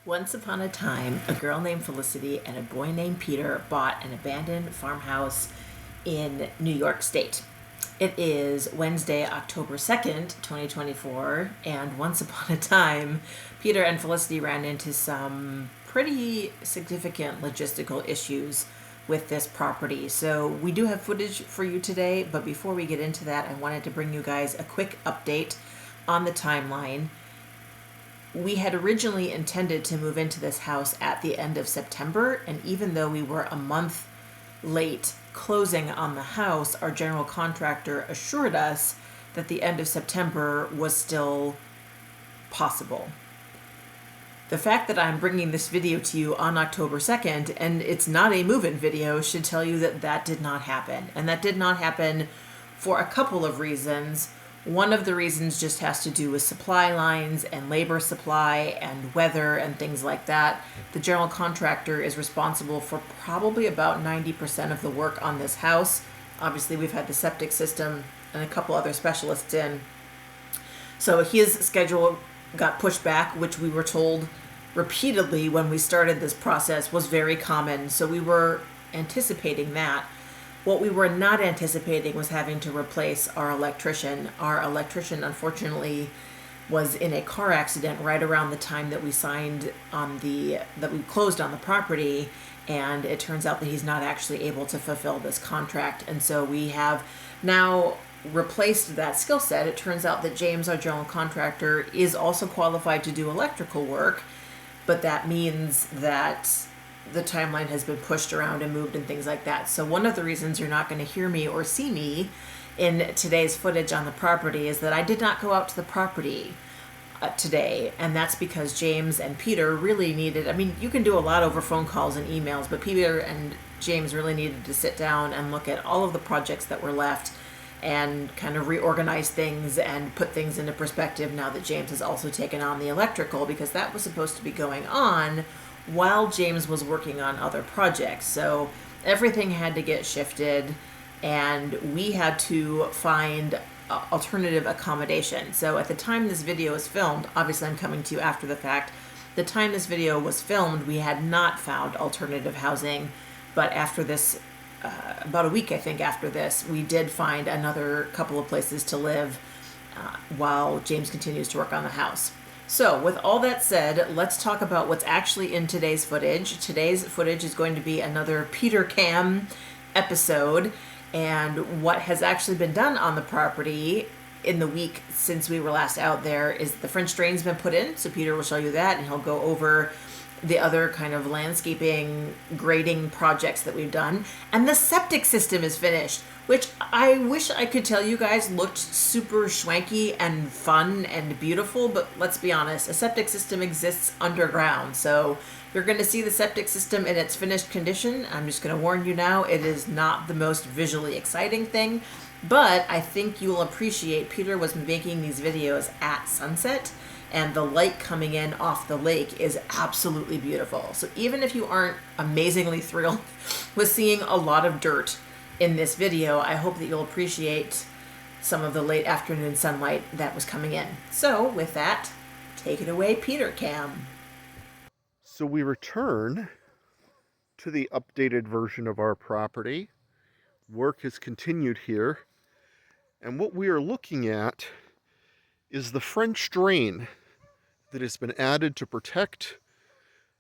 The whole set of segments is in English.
Once upon a time, a girl named Felicity and a boy named Peter bought an abandoned farmhouse in New York State. It is Wednesday, October 2nd, 2024, and once upon a time, Peter and Felicity ran into some pretty significant logistical issues with this property. So we do have footage for you today, but before we get into that, I wanted to bring you guys a quick update on the timeline. We had originally intended to move into this house at the end of September, and even though we were a month late closing on the house, our general contractor assured us that the end of September was still possible. The fact that I'm bringing this video to you on October 2nd, and it's not a move-in video, should tell you that that did not happen. And that did not happen for a couple of reasons. One of the reasons just has to do with supply lines and labor supply and weather and things like that. The general contractor is responsible for probably about 90% of the work on this house. Obviously, we've had the septic system and a couple other specialists in. So his schedule got pushed back, which we were told repeatedly when we started this process was very common. So we were anticipating that. What we were not anticipating was having to replace our electrician. Our electrician, unfortunately, was in a car accident right around the time that we that we closed on the property, and it turns out that he's not actually able to fulfill this contract. And so we have now replaced that skill set. It turns out that James, our general contractor, is also qualified to do electrical work, but that means that the timeline has been pushed around and moved and things like that. So one of the reasons you're not going to hear me or see me in today's footage on the property is that I did not go out to the property today, and that's because James and Peter really needed, you can do a lot over phone calls and emails, but Peter and James really needed to sit down and look at all of the projects that were left and kind of reorganize things and put things into perspective now that James has also taken on the electrical, because that was supposed to be going on while James was working on other projects. So everything had to get shifted, and we had to find alternative accommodation. So at the time this video is filmed, obviously I'm coming to you after the fact, the time this video was filmed, we had not found alternative housing, but after this, about a week I think after this, we did find another couple of places to live while James continues to work on the house. So with all that said, let's talk about what's actually in today's footage. Today's footage is going to be another PeterCam episode, and what has actually been done on the property in the week since we were last out there is the French drain's been put in, so Peter will show you that, and he'll go over the other kind of landscaping grading projects that we've done. And the septic system is finished, which I wish I could tell you guys looked super schwanky and fun and beautiful, but let's be honest, a septic system exists underground. So you're going to see the septic system in its finished condition. I'm just going to warn you now, it is not the most visually exciting thing, but I think you'll appreciate Peter was making these videos at sunset, and the light coming in off the lake is absolutely beautiful. So even if you aren't amazingly thrilled with seeing a lot of dirt in this video, I hope that you'll appreciate some of the late afternoon sunlight that was coming in. So with that, take it away, PeterCam. So we return to the updated version of our property. Work has continued here, and what we are looking at is the French drain that has been added to protect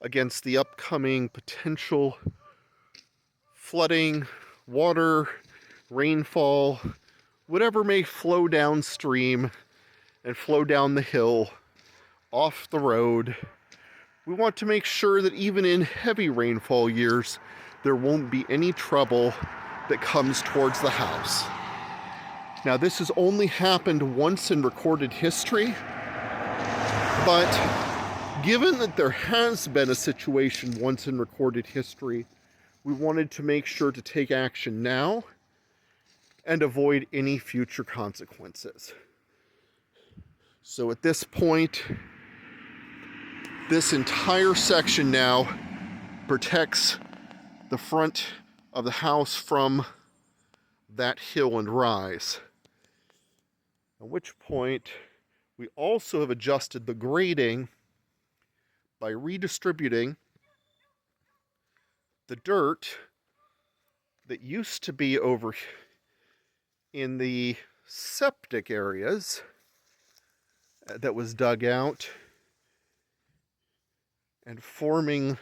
against the upcoming potential flooding, water, rainfall, whatever may flow downstream and flow down the hill off the road. We want to make sure that even in heavy rainfall years, there won't be any trouble that comes towards the house. Now, this has only happened once in recorded history, but given that there has been a situation once in recorded history, we wanted to make sure to take action now and avoid any future consequences. So at this point, this entire section now protects the front of the house from that hill and rise. At which point, we also have adjusted the grading by redistributing the dirt that used to be over in the septic areas that was dug out and forming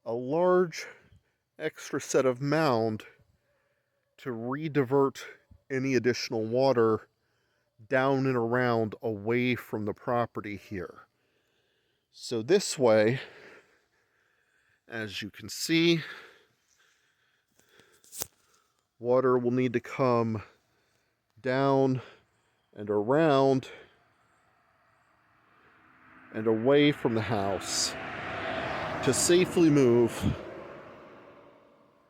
a large extra set of mound to redivert any additional water down and around away from the property here. So this way, as you can see, water will need to come down and around and away from the house to safely move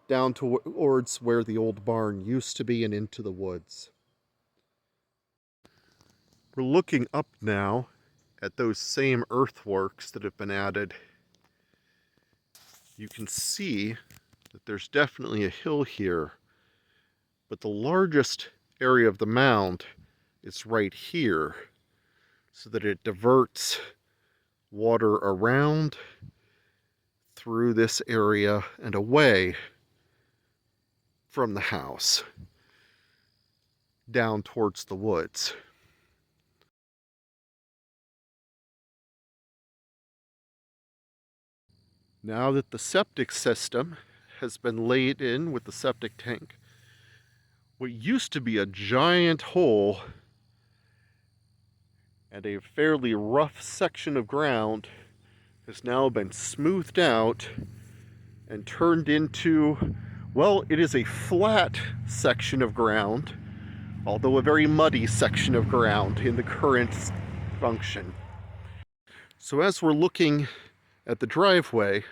down towards where the old barn used to be and into the woods. We're looking up now at those same earthworks that have been added. You can see that there's definitely a hill here, but the largest area of the mound is right here, so that it diverts water around through this area and away from the house down towards the woods. Now that the septic system has been laid in with the septic tank, what used to be a giant hole and a fairly rough section of ground has now been smoothed out and turned into, well, it is a flat section of ground, although a very muddy section of ground in the current function. So as we're looking at the driveway,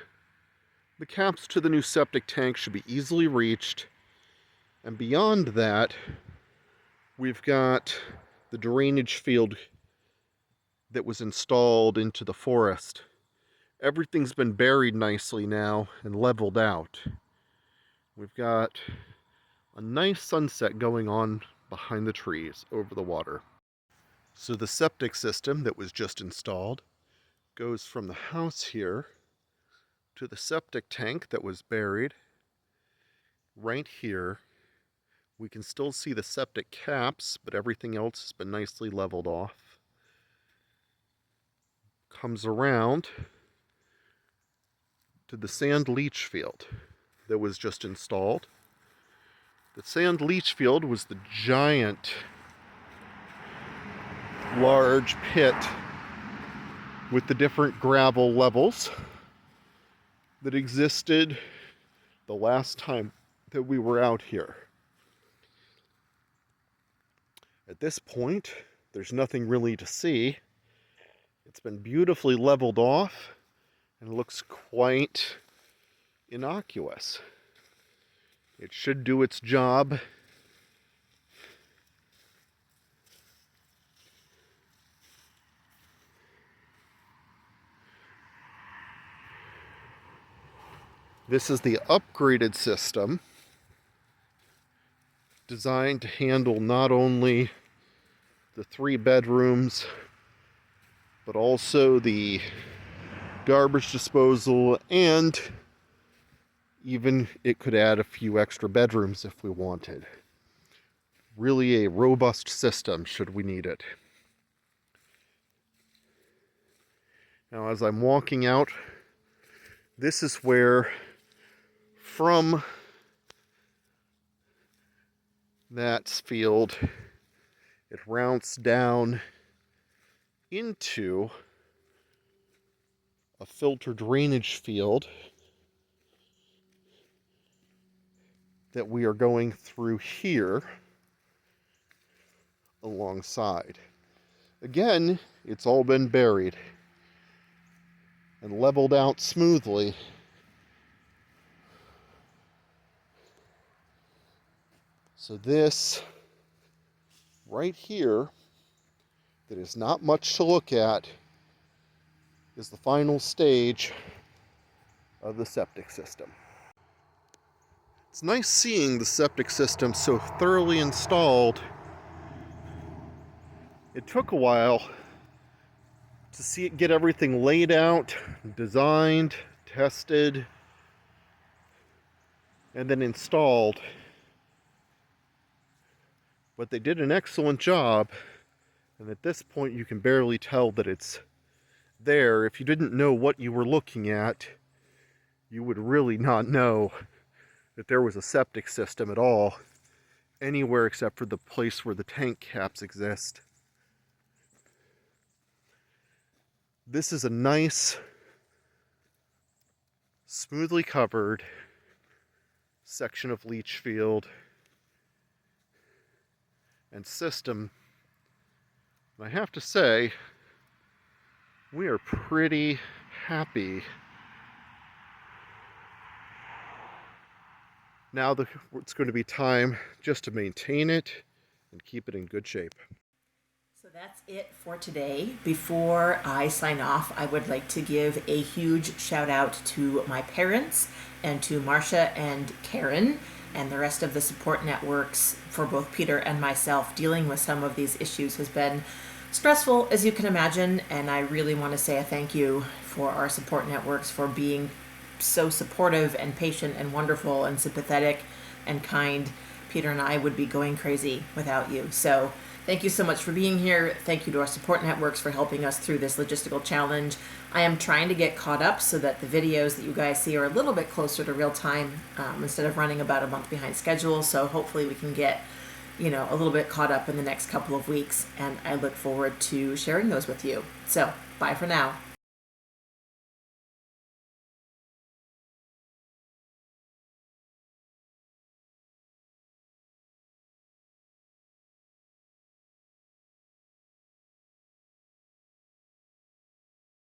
the caps to the new septic tank should be easily reached, and beyond that, we've got the drainage field that was installed into the forest. Everything's been buried nicely now and leveled out. We've got a nice sunset going on behind the trees over the water. So the septic system that was just installed goes from the house here to the septic tank that was buried right here. We can still see the septic caps, but everything else has been nicely leveled off. Comes around to the sand leach field that was just installed. The sand leach field was the giant, large pit with the different gravel levels that existed the last time that we were out here. At this point, there's nothing really to see. It's been beautifully leveled off and looks quite innocuous. It should do its job. This is the upgraded system, designed to handle not only the 3 bedrooms, but also the garbage disposal, and even it could add a few extra bedrooms if we wanted. Really a robust system should we need it. Now as I'm walking out, this is where from that field it rounds down into a filter drainage field that we are going through here alongside. Again, it's all been buried and leveled out smoothly. So this right here, that is not much to look at, is the final stage of the septic system. It's nice seeing the septic system so thoroughly installed. It took a while to see it, get everything laid out, designed, tested, and then installed. But they did an excellent job, and at this point you can barely tell that it's there. If you didn't know what you were looking at, you would really not know that there was a septic system at all anywhere except for the place where the tank caps exist. This is a nice, smoothly covered section of leach field and system. And I have to say, we are pretty happy. Now it's going to be time just to maintain it and keep it in good shape. So that's it for today. Before I sign off, I would like to give a huge shout out to my parents and to Marcia and Karen and the rest of the support networks for both Peter and myself. Dealing with some of these issues has been stressful, as you can imagine, and I really want to say a thank you for our support networks for being so supportive and patient and wonderful and sympathetic and kind. Peter and I would be going crazy without you. So thank you so much for being here. Thank you to our support networks for helping us through this logistical challenge. I am trying to get caught up so that the videos that you guys see are a little bit closer to real time instead of running about a month behind schedule. So hopefully we can get, a little bit caught up in the next couple of weeks, and I look forward to sharing those with you. So bye for now.